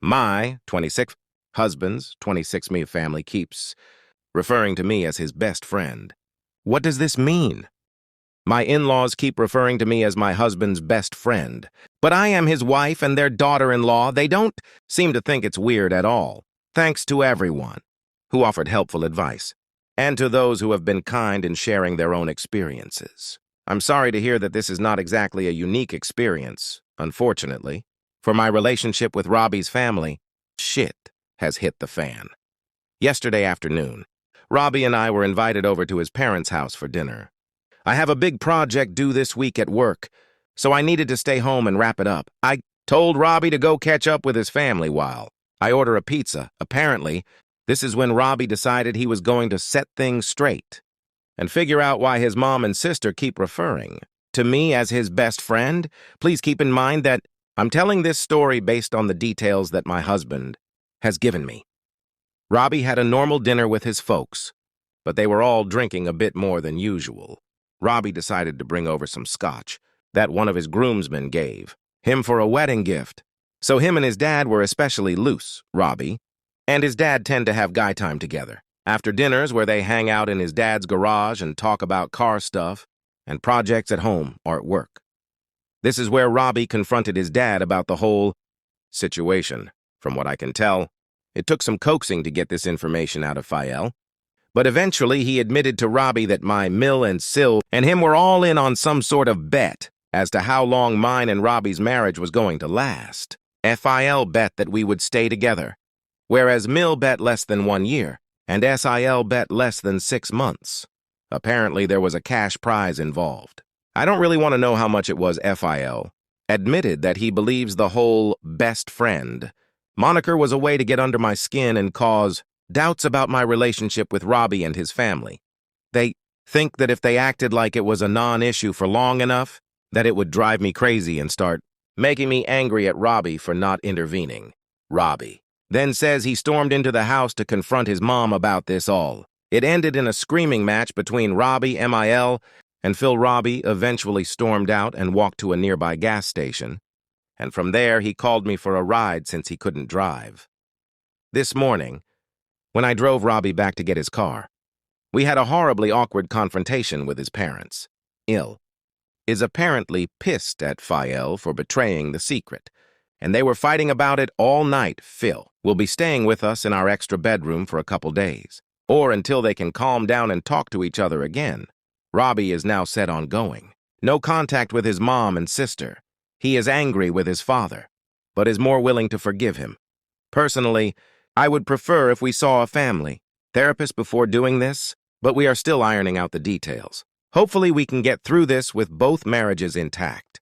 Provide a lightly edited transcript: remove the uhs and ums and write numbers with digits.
My 26 husband's 26 me family keeps referring to me as his best friend. What does this mean? My in-laws keep referring to me as my husband's best friend, but I am his wife and their daughter-in-law. They don't seem to think it's weird at all. Thanks to everyone who offered helpful advice, and to those who have been kind in sharing their own experiences. I'm sorry to hear that this is not exactly a unique experience, unfortunately. For my relationship with Robbie's family, shit has hit the fan. Yesterday afternoon, Robbie and I were invited over to his parents' house for dinner. I have a big project due this week at work, so I needed to stay home and wrap it up. I told Robbie to go catch up with his family while I order a pizza. Apparently, this is when Robbie decided he was going to set things straight and figure out why his mom and sister keep referring to me as his best friend. Please keep in mind that I'm telling this story based on the details that my husband has given me. Robbie had a normal dinner with his folks, but they were all drinking a bit more than usual. Robbie decided to bring over some scotch that one of his groomsmen gave him for a wedding gift. So him and his dad were especially loose. Robbie and his dad tend to have guy time together. After dinners where they hang out in his dad's garage and talk about car stuff and projects at home or at work. This is where Robbie confronted his dad about the whole situation. From what I can tell, it took some coaxing to get this information out of Fael, but eventually he admitted to Robbie that my Mill and Sil and him were all in on some sort of bet as to how long mine and Robbie's marriage was going to last. Fael bet that we would stay together, whereas Mill bet less than 1 year, and Sil bet less than 6 months. Apparently there was a cash prize involved. I don't really want to know how much it was. Fael admitted that he believes the whole best friend moniker was a way to get under my skin and cause doubts about my relationship with Robbie and his family. They think that if they acted like it was a non-issue for long enough, that it would drive me crazy and start making me angry at Robbie for not intervening. Robbie then says he stormed into the house to confront his mom about this all. It ended in a screaming match between Robbie, Mil, and Phil. Robbie eventually stormed out and walked to a nearby gas station, and from there he called me for a ride since he couldn't drive. This morning, when I drove Robbie back to get his car, we had a horribly awkward confrontation with his parents. Il is apparently pissed at Fael for betraying the secret, and they were fighting about it all night. Phil will be staying with us in our extra bedroom for a couple days, or until they can calm down and talk to each other again. Robbie is now set on going. No contact with his mom and sister. He is angry with his father, but is more willing to forgive him. Personally, I would prefer if we saw a family therapist before doing this, but we are still ironing out the details. Hopefully we can get through this with both marriages intact.